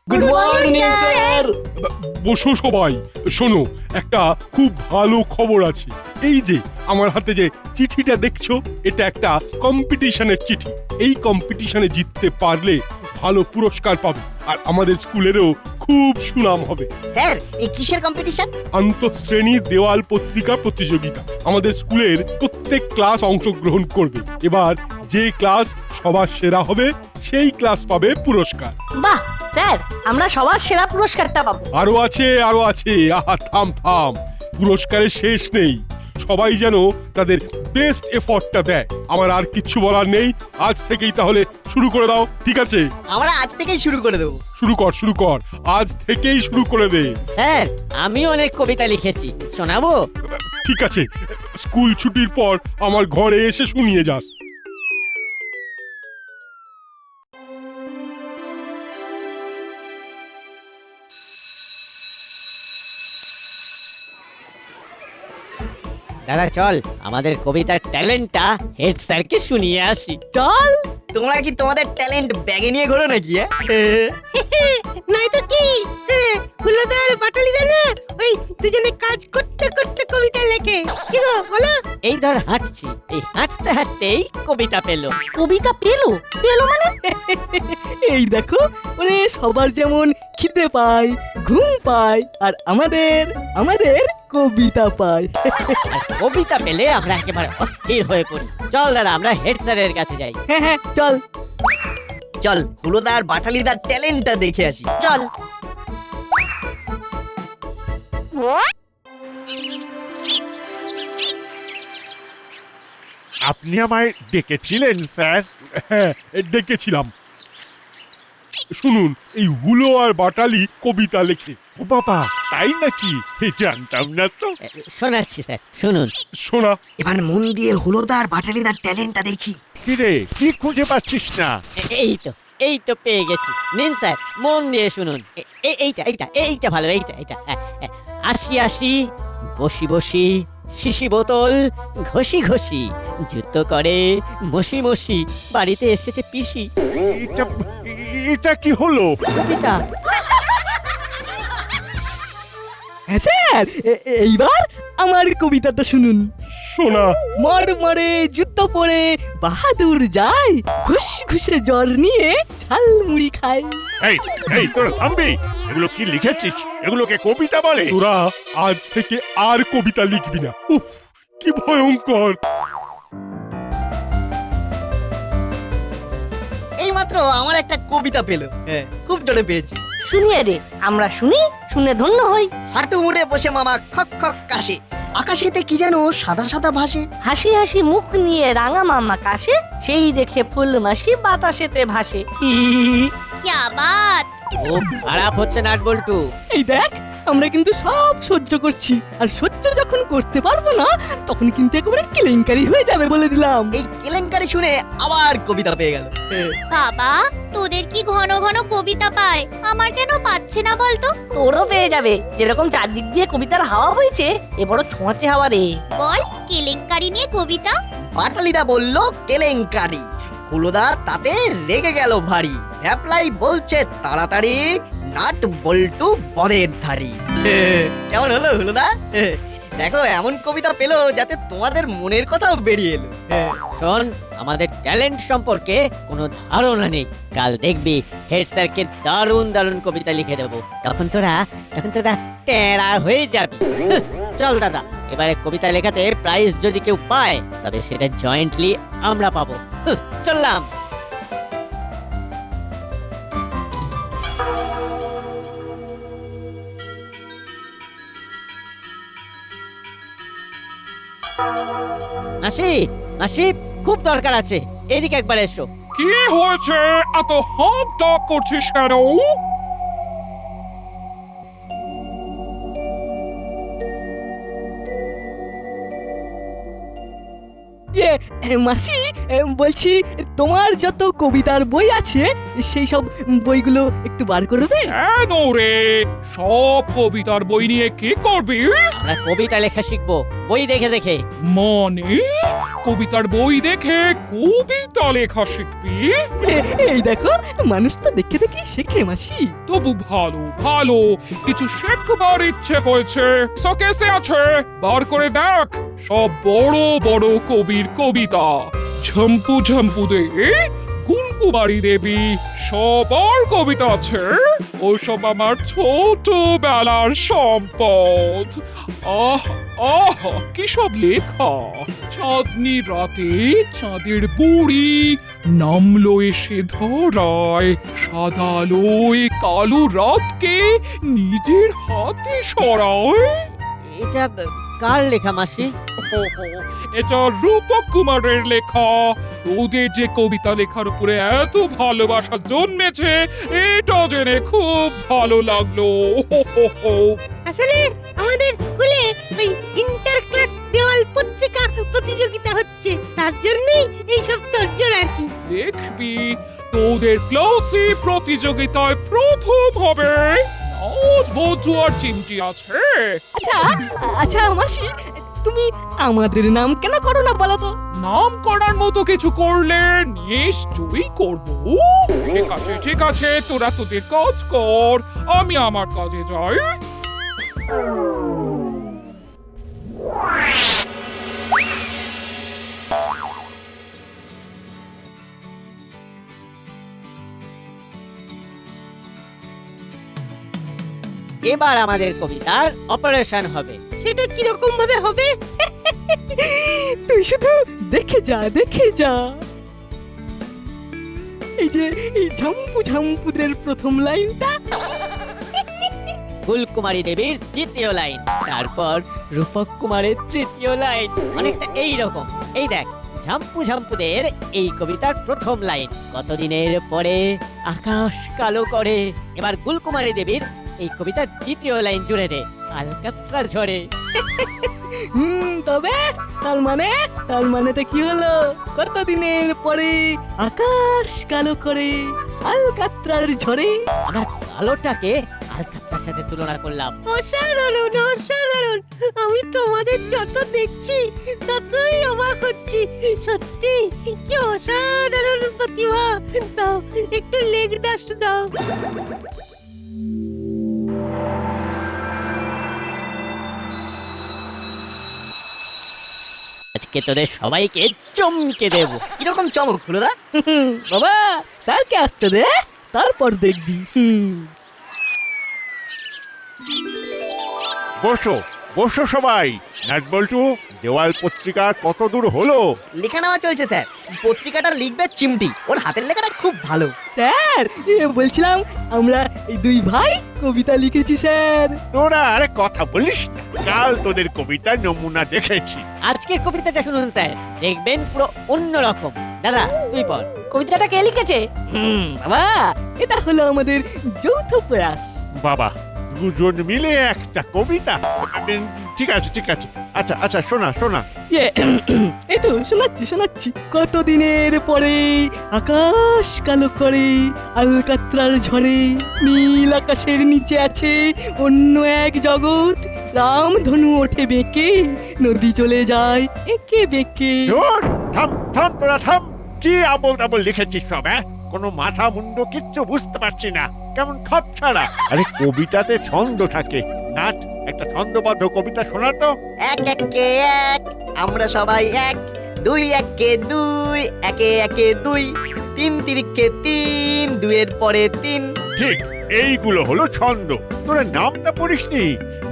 Good morning sir. বসো সবাই, শোনো একটা খুব ভালো খবর আছে। এই যে আমার হাতে যে চিঠিটা দেখছো, এটা একটা কম্পিটিশনের চিঠি। এই কম্পিটিশনে জিততে পারলে ভালো পুরস্কার পাবে, আর আমাদের স্কুলেরও খুব সুনাম হবে। স্যার, এই কিসের কম্পিটিশন? আন্তঃশ্রেণী দেওয়াল পত্রিকা প্রতিযোগিতা। আমাদের স্কুলের প্রত্যেক ক্লাস অংশগ্রহণ করবে। এবার যে ক্লাস সবার সেরা হবে সেই ক্লাস পাবে পুরস্কার। বাহ স্যার, আমরা সবার সেরা পুরস্কারটা পাবো। আরো আছে। আহা, থাম থাম, পুরস্কারের শেষ নেই। সবাই যেন তাদের বেস্ট এফর্টটা দেয়। আমার আর কিচ্ছু বলার নেই। আজ থেকেই তাহলে শুরু করে দাও, ঠিক আছে? আমরা আজ থেকেই শুরু করে দেবো। শুরু কর, আজ থেকেই শুরু করে দে। স্যার, আমি অনেক কবিতা লিখেছি, শোনাবো? ঠিক আছে, স্কুল ছুটির পর আমার ঘরে এসে শুনিয়ে যাস। দাদা চল, আমাদের কবিতার ট্যালেন্টটা হেড স্যারকে শুনিয়ে আসি। চল। তোমরা কি তোমাদের ট্যালেন্ট ব্যাগে নিয়ে ঘোরো নাকি? নাই তো কি, হুলোদার বাটালিদা না ওই দুজনে কাজ করতে করতে কবিতা লেখে। কি গো বলো? এই ধর হাঁটছি, এই হাঁটতে হাঁটতেই কবিতা পেলো। কবিতা পেলো মানে? এই দেখো, ওরে সবার যেমন খিদে পায়, ঘুম পায়, আর আমাদের কবিতা পায়। আর কবিতা পেলে আমরা একেবারে অস্থির হয়ে পড়ি। চল দাদা, আমরা হেড স্যারের কাছে যাই। হ্যাঁ, চল। চল হুলোদার বাটালিদার ট্যালেন্টটা দেখে আসি। চল। আপনি আমায় ডেকেছিলেন স্যার? হ্যাঁ, ডেকেছিলাম। শুনুন, এই হুলো আর বাটালি কবিতা লেখে। ও বাবা, তাই নাকি? জানতাম না তো। শোনাচ্ছি স্যার, শুনুন। শোনা। এবার মন দিয়ে হুলোদার বাটালিদার ট্যালেন্টটা দেখি। কিরে, কি খুঁজে পাচ্ছিস না? এই তো পেয়ে গেছি। নিন স্যার, মন দিয়ে শুনুন। এইটা ভালো, এইটা। আসি বসি শিশি বোতল ঘষি জুতো করে মশি বাড়িতে এসেছে পিসি। এটা কি হলো? কবিতা। হ্যাঁ স্যার, এইবার আমার কবিতাটা শুনুন। শোনা। মরে জুতো পরে বাহাদুর যায়, ঘুষে জ্বর নিয়ে ঝালমুড়ি খায়। এই তোরা থামবি? এগুলো কি লিখেছিস? এগুলোকে কবিতা বলে? তোরা আজ থেকে আর কবিতা লিখবি না। উফ, কি ভয়ঙ্কর। এইমাত্র আমার একটা কবিতা পেলো। খুব জোরে পেয়েছি। শুনিয়ে দে, আমরা শুনি, শুনে ধন্য হই। হাঁটু মুড়ে বসে মামা খক খক কাশে, আকাশেতে কি যেন সাদা সাদা ভাসে। হাসি হাসি মুখ নিয়ে রাঙা মামা কাশে, সেই দেখে ফুল মাসি বাতাসেতে ভাসে। क्या बात। খুব খারাপ হচ্ছে নাট বল্টু। এই দেখ, আমরা কিন্তু সব সহ্য করছি, আর সহ্য যখন করতে পারবো না তখন কিন্তু একেবারে কেলেঙ্কারি হয়ে যাবে বলে দিলাম। এই কেলেঙ্কারি শুনে আবার কবিতা পেয়ে গেল। বাবা, তোদের কি ঘন ঘন কবিতা পায়, আমার কেন পাচ্ছে না বলতো? তোরও পেয়ে যাবে। যেরকম চারদিক দিয়ে কবিতার হাওয়া বইছে, এ বড় ছোঁয়াচে হাওয়া রে। বল, কেলেঙ্কারি নিয়ে কবিতা। বাটালিদা বলল কেলেঙ্কারি। হুলোদা তাতে রেগে গেল ভারী। অ্যাপ্লাই বলছে তাড়াতাড়ি, নাট বল্টু বদের ধারি। কেমন হলো হুলোদা? দেখো, এমন কবিতা পেলো যাতে তোমাদের মনের কথাও বেরিয়ে এলো। শোন, আমাদের ট্যালেন্ট সম্পর্কে কোনো ধারণা নেই। কাল দেখবি হেড স্যারকে দারুণ কবিতা লিখে দেবো। তখন তোরা টেরা হয়ে যাবি। চল দাদা, এবারে কবিতা লেখাতে প্রাইজ যদি কেউ পায় তবে সেটা জয়েন্টলি আমরা পাবো। চললাম। মাসি, খুব দরকার আছে, এদিকে একবার এসো। কি হয়েছে? এত হাপ ডাক করছিস কেন? মাসি বলছি তোমার যত কবিতার বই আছে সেই সব বইগুলো একটু বার করবে? কেন রে সব কবিতার বই নিয়ে কি করবি? আমরা কবিতা লেখা শিখবো বই দেখে দেখে। মানে কবিতার বই দেখে কবিতা লেখা শিখবি? এই দেখো মানুষ তো দেখে দেখে শেখে মাসি। তবু ভালো ভালো কিছু শেখবার ইচ্ছে হয়েছে। শোকেসে আছে, বার করে দেখ সব বড় বড় কবির কবিতা। ঝম্পু ঝম্পু দে, গুলকুমারী দেবী, সবার কবিতা আছে। ওসব আমার ছোটবেলার সম্পদ। আহ আহ কি সব লেখা! চাঁদনি রাতে চাঁদের বুড়ি নামলো এসে ধরায়, সাদা আলোয় কালো রাতকে নিজের হাতে সরায়। এটা কার লেখা মাসি? এটা রূপক কুমারের লেখা। ওদের যে কবিতা লেখার উপরে এত ভালোবাসা জন্মেছে এটা জেনে খুব ভালো লাগলো। আসলে আমাদের স্কুলে ওই ইন্টার ক্লাস দেওয়াল পত্রিকা প্রতিযোগিতা হচ্ছে, তার জন্যই এই সব তোরজোর আর কি। দেখবি তোদের ক্লাসে প্রতিযোগিতায় প্রথম হবে। নাচ বজু আর চিমটি আছে। আচ্ছা আচ্ছা মাসি তুমি আমাদের নাম কেন করো না বলো তো? নাম করার মতো কিছু করলে নিশ্চয়ই করব। ঠিক আছে ঠিক আছে, তোরা তোদের কাজ কর, আমি আমার কাজে যাই। এবার আমাদের কবিতার অপারেশন হবে। সেটা কিরকম ভাবে হবে? তুই শুধু দেখে যা দেখে যা। এই যে এই ঝম্পু ঝম্পুদের প্রথম লাইনটা, ফুলকুমারী দেবীর দ্বিতীয় লাইন, তারপর রূপক কুমারের তৃতীয় লাইন, অনেকটা এই রকম। এই দেখ ঝাম্পু ঝাম্পুদের এই কবিতার প্রথম লাইন, কতদিনের পরে আকাশ কালো করে। এবার গুলকুমারী দেবীর এই কবিতার দ্বিতীয় লাইন জুড়ে দে, আলকাত্রা ঝরে। তবে তার মানেটা কি হলো? কতদিনের পরে আকাশ কালো করে আলকাত্রার ঝরে। আমরা কালোটাকে আলকাত্রার সাথে তুলনা করলাম। অসাধারণ অসাধারণ, আমি তোমাদের যত দেখছি ততই অবাক হচ্ছি। সত্যি কি অসাধারণ প্রতিভা। দাও একটু লেগ ডাস্ট দাও। আজকে তোদের সবাইকে চমকে দেব। কিরকম চমক হুলোদা? বাবা স্যারকে আসতে দে, তারপর দেখবি। বসো বসো সবাই। নাটবল্টু, দেওয়াল পত্রিকা কত দূর হলো? লেখা নেওয়া চলছে স্যার। পত্রিকাটা লিখবে চিমটি, ওর হাতের লেখাটা খুব ভালো। স্যার বলছিলাম আমরা এই দুই ভাই কবিতা লিখেছি স্যার। তোরা আরে কথা বলিস না। কাল তোদের কবিতার নমুনা দেখেছি। আজকের কবিতাটা শুনুন স্যার, দেখবেন পুরো অন্যরকম। দাদা তুই পড়। কবিতাটা কে লিখেছে? বাবা এটা হলো আমাদের যৌথ প্রয়াস। বাবা, দুজন মিলে একটা কবিতা? ঠিক আছে ঠিক আছে। আচ্ছা আচ্ছা, শোনা শোনা। এই তো শোনাচ্ছি। কতদিনের পরে আকাশ কালো করে আলকাত্রার ঝরে, নীল আকাশের নিচে আছে অন্য এক জগৎ, রামধনু ওঠে বেঁকে, নদী চলে যায় একে বেঁকে। ধুর, থাম থাম তোরা থাম। কি আবল তাবল লিখেছিস সব? কোনো মাথা মুন্ড কিচ্ছু বুঝতে পারছি না, কেমন খাপ ছাড়া। আরে কবিতাতে ছন্দ থাকে। নাট, একটা ছন্দবদ্ধ কবিতা শোনা তো। এক একে এক, আমরা সবাই এক। দুই একে দুই, একে একে দুই। তিন তিরিকে তিন, দুইয়ের পরে তিন। ঠিক, এইগুলো হলো ছন্দ। তোরা নামটা পড়িসনি?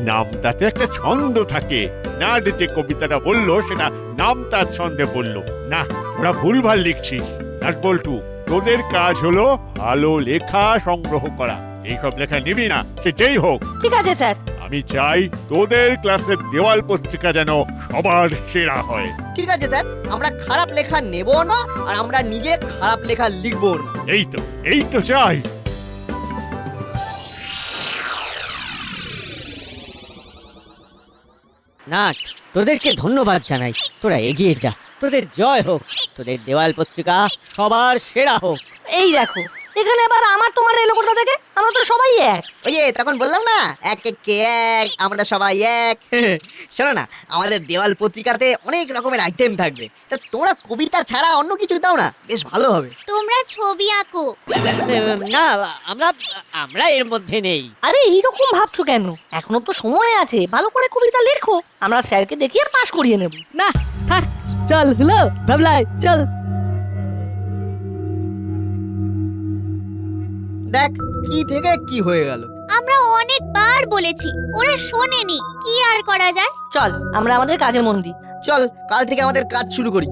নামটাতে একটা ছন্দ থাকে। নাট যে কবিতাটা বললো সেটা নামটার ছন্দে বললো না। তোরা ভুলভাল লিখছিস। নাটবল্টু, তোদের কাজ হলো ভালো লেখা সংগ্রহ করা। এইসব লেখা নিবি না, সে যেই হোক। ঠিক আছে স্যার। আমি চাই তোদের ক্লাসের দেওয়াল পত্রিকা যেন সবার সেরা হয়। ঠিক আছে স্যার, আমরা খারাপ লেখা নেব না, আর আমরা নিজে খারাপ লেখা লিখবো না। এই তো চাই। নাট, তোদেরকে ধন্যবাদ জানাই, তোরা এগিয়ে যা। তোদের জয় হোক, তোদের দেওয়াল পত্রিকা সবার সেরা হোক। এই দেখো, এখানে আবার আমার তোমার এলো কোথা থেকে? আমরা তো সবাই এক। ওই যে তখন বললাম না, এক এক কে এক, আমরা সবাই এক। শোনো না, আমাদের দেওয়াল পত্রিকাতে অনেক রকমের আইটেম থাকবে, তা তোমরা কবিতা ছাড়া অন্য কিছু দাও না, বেশ ভালো হবে। তোমরা ছবি আঁকো। না, আমরা আমরা এর মধ্যে নেই। আরে এইরকম ভাবছো কেন? এখনো তো সময় আছে, ভালো করে কবিতা লেখো, আমরা স্যারকে দেখিয়ে পাশ করিয়ে নেব। না থাক, চল হলো ভাবলাই, চল। দেখ কি থেকে কি হয়ে গেল। আমরা অনেকবার বলেছি, ওরা শোনেনি, কি আর করা যায়। চল আমরা আমাদের কাজে মন দিই। চল কাল থেকে আমাদের কাজ শুরু করি।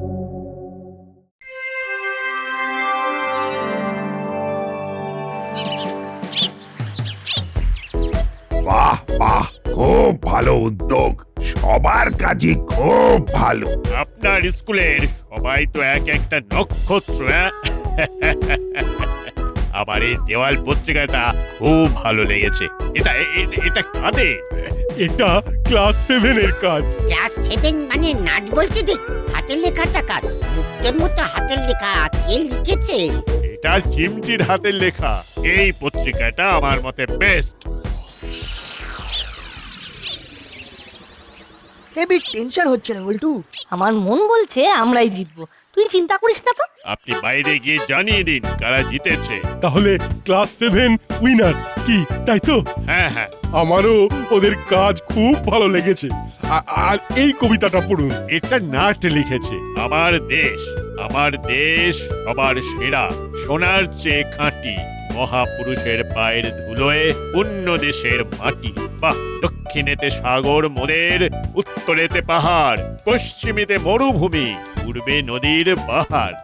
বাহ বাহ, খুব ভালো উদ্যোগ, সবার কাজই খুব ভালো। আপনার স্কুলের সবাই তো এক একটা নক্ষত্র। আমার এই দেওয়াল পত্রিকাটা খুব ভালো লেগেছে। এটা এটা কাদের? এটা ক্লাস 7 এর কাজ। ক্লাস 7 মানে নাট বলতে দেখ, হাতের লেখাটা কাজ, মুক্তের মতো হাতের লেখা কে লিখেছে? এটা চিমটির হাতের লেখা। এই পত্রিকাটা আমার মতে বেস্ট। হেভি টেনশন হচ্ছে না বল্টু। আমার মন বলছে আমরাই জিতবো, তুই চিন্তা করিস না তো। আপনি বাইরে গিয়ে জানিয়ে দিন কারা জিতেছে। তাহলে ক্লাস 7 উইনার কি, তাই তো? হ্যাঁ হ্যাঁ, আমারও ওদের কাজ খুব ভালো লেগেছে। আর এই কবিতাটা পড়ুন। এটা নাট লিখেছে। আমার দেশ সবার সেরা, সোনার চেয়ে খাঁটি, মহাপুরুষের পায়ের ধুলোয় অন্য দেশের মাটি। বাহ, দক্ষিণেতে সাগর মোদের, উত্তরেতে পাহাড়, পশ্চিমেতে মরুভূমি, পূর্বে নদীর পাহাড়।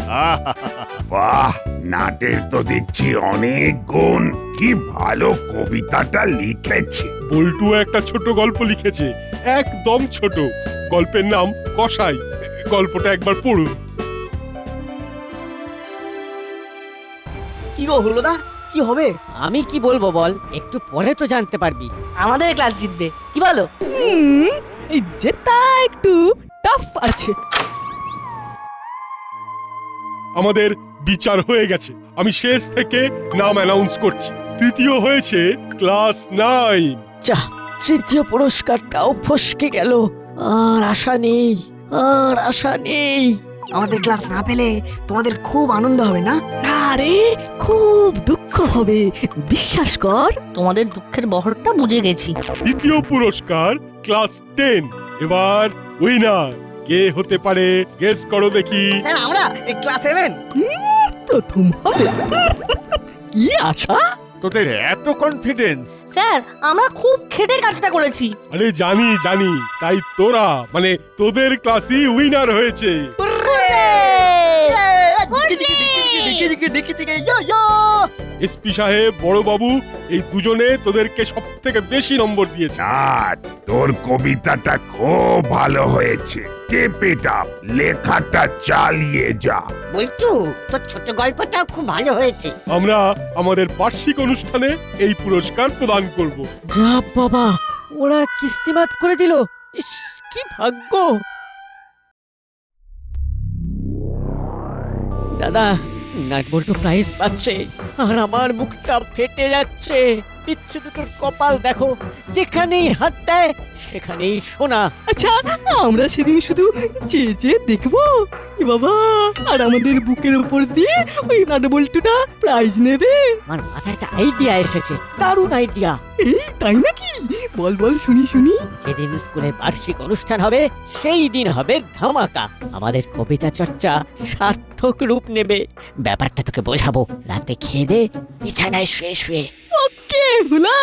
বাহ, নাটের তো দেখছি অনেক গুণ। কি ভালো কবিতাটা লিখেছে। বল্টু একটা ছোট গল্প লিখেছে, একদম ছোট। গল্পের নাম কসাই। গল্পটা একবার পড়ুন। কি গো হলোদা, কি হবে? আমি কি বলবো বল, একটু পরে তো জানতে পারবি। আমাদের ক্লাস জিতবে, কি বলো? এই জেতা একটু টাফ আছে। আমাদের বিচার হয়ে গেছে। আমি শেষ থেকে নাম অ্যানাউন্স করছি। তৃতীয় হয়েছে ক্লাস 9। যা, তৃতীয় পুরস্কারটাও ফসকে গেল। আর আশা নেই। আমাদের ক্লাস না পেলে তোমাদের খুব আনন্দ হবে না? না রে, খুব দুঃখ হবে, বিশ্বাস কর। তোমাদের দুঃখের বহরটা বুঝে গেছি। দ্বিতীয় পুরস্কার ক্লাস 10। এবার উইনার কে হতে পারে, গেস করো দেখি। স্যার আমরা ক্লাস 7। প্রথম হবে। কি আশা? তোদের এত কনফিডেন্স? স্যার আমরা খুব খেটে কাজটা করেছি। আরে জানি, তাই তোরা মানে তোদের ক্লাসই উইনার হয়েছে। এসপি সাহেব, বড় বাবু, এই দুজনে তোদেরকে সব থেকে বেশি নম্বর দিয়েছে। নাট, তোর কবিতাটা খুব ভালো হয়েছে। কেপ ইট আপ, লেখাটা চালিয়ে যা। বলতু, তোর ছোট গল্পটাও খুব ভালো হয়েছে। আমরা আমাদের বার্ষিক অনুষ্ঠানে এই পুরস্কার প্রদান করব। যা বাবা, ওরা কিস্তিমাত করে দিল। ইস, কি ভাগ্য। দাদা, নাটবল্টু প্রাইজ পাচ্ছে আর আমার মুখটা ফেটে যাচ্ছে। পিচ্ছু দুটোর কপাল দেখো, যেখানেই হাত দেয় সেখানেই সোনা। আচ্ছা, আমরা সেদিন শুধু চেয়ে দেখবো এ বাবা, আর আমাদের বুকের উপর দিয়ে ওই নাটবল্টুটা প্রাইজ নেবে। আমার মাথায় একটা আইডিয়া এসেছে, দারুণ আইডিয়া। এই তাই নাকি? বল বল, শুনি। যেদিন স্কুলের বার্ষিক অনুষ্ঠান হবে সেই দিন হবে ধামাকা। আমাদের কবিতা চর্চা সার্থক রূপ নেবে। ব্যাপারটা তোকে বোঝাবো। রাতে খেয়ে দে, বিছানায় শুয়ে শুয়ে। ওকে হুলা।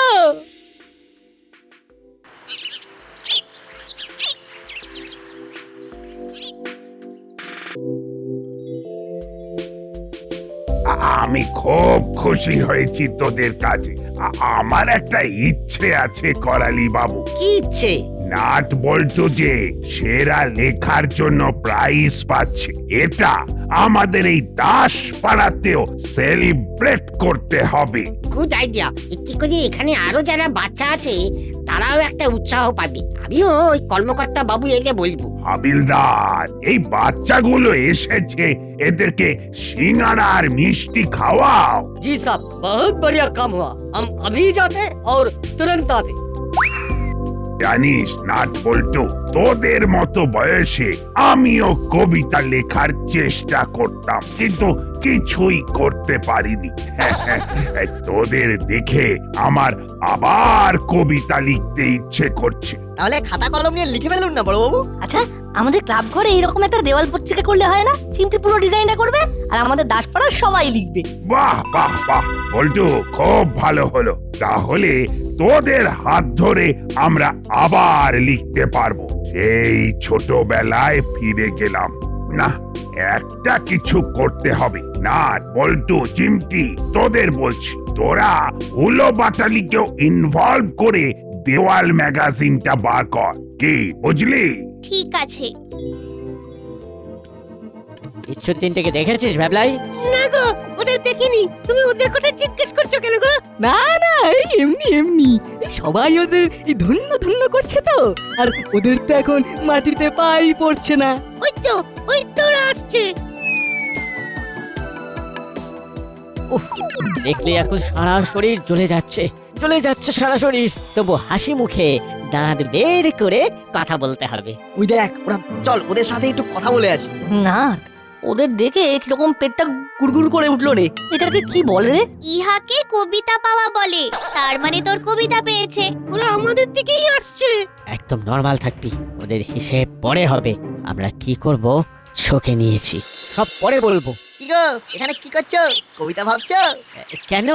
আমি খুব খুশি হয়েছি তোদের কাজে। আমার একটা ইচ্ছে আছে করালি বাবু। কি ইচ্ছে? নাট বল্টু যে সেরা লেখার জন্য প্রাইজ পাচ্ছে, এটা আমাদের এই দাস পাড়াতেও সেলিব্রেট করতে হবে। Good idea. এতে করে এখানে আরো যারা বাচ্চা আছে তারাও একটা উৎসাহ পাবে। আমিও ওই কর্মকর্তা বাবু এলে বলবো। হাবিলদার, এই বাচ্চাগুলো এসেছে, এদেরকে সিঙ্গারা আর মিষ্টি খাওয়াও। জি সাব, বহুত বড়িয়া কাম হুয়া। हम अभी जाते और तुरंत आते। জানিস নাট বল্টু, তোদের মতো বয়সে আমিও কবিতা লেখার চেষ্টা করতাম, কিন্তু কিছুই করতে পারিনি। তোদের দেখে আমার আবার কবিতা লিখতে ইচ্ছে করছে। তাহলে খাতা কলম নিয়ে লিখে ফেলুন না বড়বাবু। আচ্ছা, আমাদের ক্লাব ঘরে এরকম একটা দেওয়াল পত্রিকা করলে হয় না? চিমটি পুরো ডিজাইনটা করবে আর আমাদের দাসপাড়ার সবাই লিখবে। বাহ বাহ বাহ বল্টু, খুব ভালো হলো। তাহলে তোদের হাত ধরে আমরা আবার লিখতে পারবো। সেই ছোটবেলায় ফিরে গেলাম। না, একটা কিছু করতে হবে। না বল্টু, চিমটি, তোদের বলছি, তোরা হুলো বাটালিকেও ইনভলভ করে দেওয়াল ম্যাগাজিনটা বার কর। কি বুঝলি? ঠিক আছে। ইচ্ছু তিনটেকে দেখেছিস ভ্যাবলাই? না গো, ওদের দেখিনি। তুমি ওদের কথা জিজ্ঞেস করছো কেন গো? না না, এই এমনি এমনি, এই সবাই ওদের এই ধন্য ধন্য করছে তো, আর ওদের তো এখন মাটিতে পাই পড়ছে না। ওই তো ওরা আসছে। দেখলে এখন সারা শরীর জ্বলে যাচ্ছে, জ্বলে যাচ্ছে সারা শরীর। তবু হাসি মুখে দাঁত বের করে কথা বলতে হবে। ওই দেখ ওরা, চল ওদের সাথে একটু কথা বলে আসি। না, ওদের দেখে কিরকম পেটটা গুড়গুড় করে উঠলো রে। এটাকে কি বলে রে? ইহাকে কবিতা পাওয়া বলে। তার মানে তোর কবিতা পেয়েছে। ওরা আমাদের দিকেই আসছে। একদম নর্মাল থাকবি, ওদের হিসেব পরে হবে। আমরা কি করব চোখে নিয়েছি, সব পরে বলবো। কি গো, এখানে কি করছো? কবিতা ভাবছো? কেন,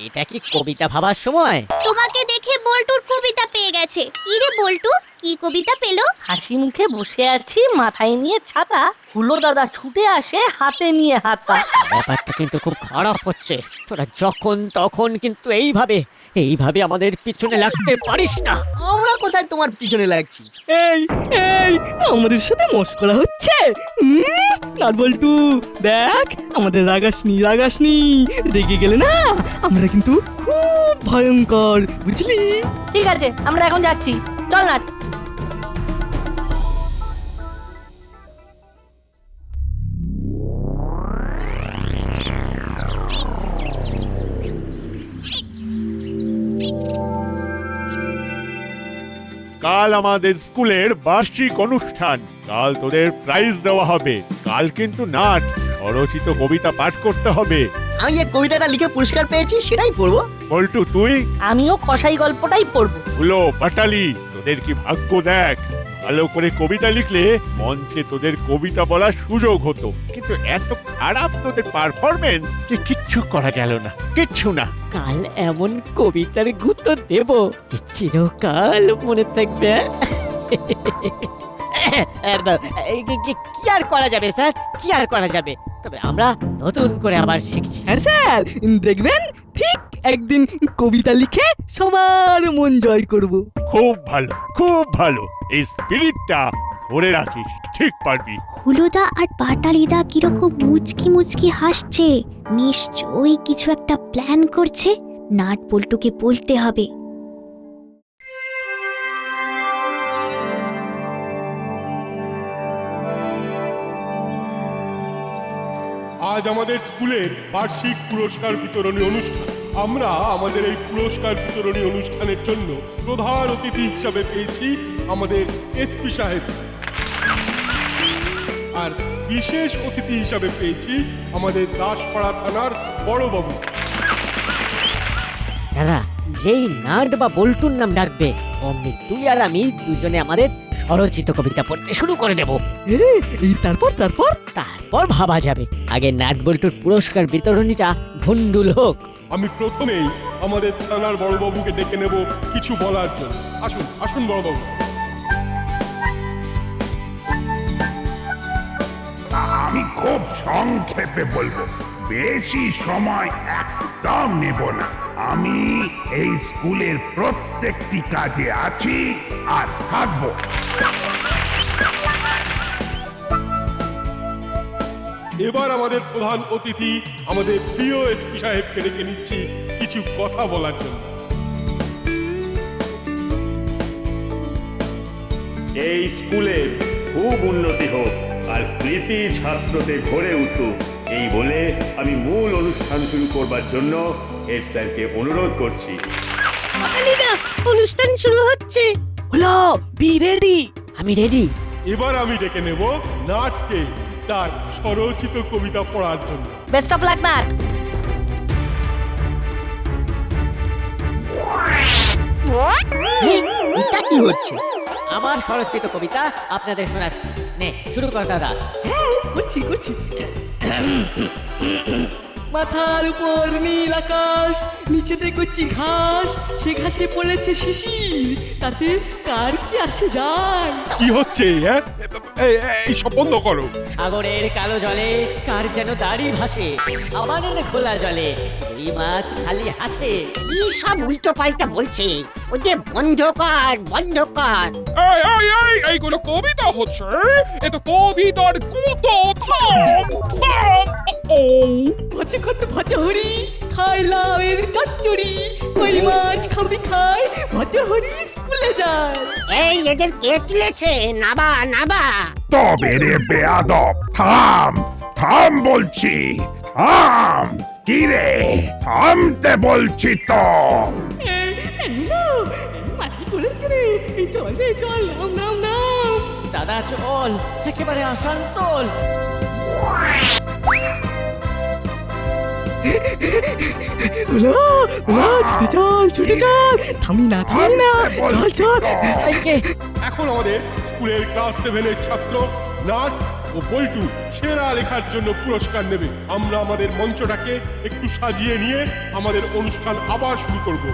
এটা কি কবিতা ভাবার সময়? তোমাকে দেখে বল্টুর কবিতা পেয়ে গেছে। কি রে বল্টু, কি কবিতা পেলো? হাসি মুখে বসে আছি, মাথায় নিয়ে ছাতা, হুলো দাদা ছুটে আসে হাতে নিয়ে হাতা। ব্যাপারটা কিন্তু খুব খারাপ হচ্ছে। তোরা যখন তখন কিন্তু এইভাবে আমাদের পিছনে লাগতে পারিস না। আমরা কোথায় তোমার পিছনে লাগছি? এই এই আমাদের সাথে মস্করা হচ্ছে। নাটবল্টু দেখ, আমাদের রাগাসনি, রেগে গেলে না আমরা কিন্তু খুব ভয়ঙ্কর, বুঝলি? ঠিক আছে, আমরা এখন যাচ্ছি, চল না। কাল আমাদের স্কুলের বার্ষিক অনুষ্ঠান। কাল তোদের প্রাইজ দেওয়া হবে। কাল কিন্তু নাট, স্বরচিত কবিতা পাঠ করতে হবে। আমি যে কবিতাটা লিখে পুরস্কার পেয়েছি সেটাই পড়বো। বল্টু তুই? আমিও কসাই গল্পটাই পড়বো। হুলো বাটালি, তোদের কি ভাগ্য দেখ। ভালো করে কবিতা লিখলে মঞ্চে তোদের কবিতা বলার সুযোগ হতো, কিন্তু এত খারাপ তোদের পারফরমেন্স যে কিচ্ছু করা গেল না, কিচ্ছু না। কাল এমন কবিতার গুতো দেব যে চিরকাল মনে থাকবে। কি আর করা যাবে স্যার, কি আর করা যাবে? তবে আমরা নতুন করে আবার শিখছি। হ্যাঁ স্যার, দেখবেন ঠিক একদিন কবিতা লিখে সবার মন জয় করব। খুব ভালো, খুব ভালো। এই স্পিরিটটা ধরে রাখিস, ঠিক পারবি। হুলোদা আর পাটালিদা কিরকম মুচকি মুচকি হাসছে। নিশ্চয়ই কিছু একটা প্ল্যান করছে। নাট বল্টুকে বলতে হবে। আজ আমাদের স্কুলের বার্ষিক পুরস্কার বিতরণী অনুষ্ঠান। আমরা আমাদের এই পুরস্কার বিতরণী অনুষ্ঠানের জন্য প্রধান অতিথি হিসাবে পেয়েছি আমাদের এসপি সাহেব, আর বিশেষ অতিথি হিসাবে পেয়েছি আমাদের দাসপাড়া থানার বড়বাবু। দাদা, যেই নাট বা বল্টুর নাম ডাকবে অমনি তুই আর আমি দুজনে আমাদের স্বরচিত কবিতা পড়তে শুরু করে দেব। এই তারপর তারপর ভাবা যাবে। আগে নাট বল্টুর পুরস্কার বিতরণীটা ভন্ডুল হোক। আমি প্রথমেই আমাদের থানার বড়বাবুকে ডেকে নেব কিছু বলার জন্য। আসুন আসুন বড়বাবু। আমি খুব সংক্ষেপে বলবো, বেশি সময় এক একদম নেব না। আমি এই স্কুলের প্রত্যেকটি কাজে আছি আর থাকবো। এবার আমাদের প্রধান অতিথি আমাদের প্রিয় এসপি সাহেবকে ডেকে নিচ্ছি কিছু কথা বলার জন্য। এই স্কুলের খুব উন্নতি হোক আর কৃতি ছাত্রদের ভরে উঠুক, এই বলে আমি মূল অনুষ্ঠান শুরু করবার জন্য হেড স্যারকে অনুরোধ করছি। কাটালিদা, অনুষ্ঠান শুরু হচ্ছে। হলো বি রেডি। আমি রেডি। এবার আমি ডেকে নেব নাটকে তার স্বরচিত কবিতা পড়ার জন্য। Best of luck nut. এটা কি হচ্ছে? আমার স্বরচিত কবিতা আপনাদের শোনাচ্ছি। নে শুরু কর দাদা। হ্যাঁ করছি করছি। মাথার উপর নীল আকাশ, নিচেতে করছি ঘাস, সে ঘাসে পড়েছে শিশির, তাতে কার কি আসে যায়? কি হচ্ছে? হ্যাঁ, এই সব বন্ধ করো। সাগরের কালো জলে কার যেন দাড়ি ভাসে, সাবানের খোলা জলে এই মাছ খালি হাসে। কি সব উল্টো পাল্টা বলছে? ওই যে বন্ধ কর, বন্ধ কর। এইগুলো কবিতা হচ্ছে, এ তো কবিতার গুতো। থাম থাম। ও ভজে কত ভজে হরি, খাই লাউয়ের চচ্চড়ি, কই মাছ খাবি খাই, ভজে হরি স্কুলে যায়। এই এদের কে তুলেছে? নাবা নাবা। তবে রে বেয়াদব, থাম থাম বলছি, থাম। কি রে, থামতে বলছি তো। মাটি করেছে রে, এই চল রে চল, নাম নাম নাম। দাদা চল, একেবারে আসানসোল। হলো হলো, ছুটে চল ছুটে চল, থামি না থামি না, চল চল। এখন আমাদের স্কুলের ক্লাস 7-এর ছাত্র নাট ও বল্টু সেরা লেখার জন্য পুরস্কার নেবে। আমরা আমাদের মঞ্চটাকে একটু সাজিয়ে নিয়ে আমাদের অনুষ্ঠান আবার শুরু করব।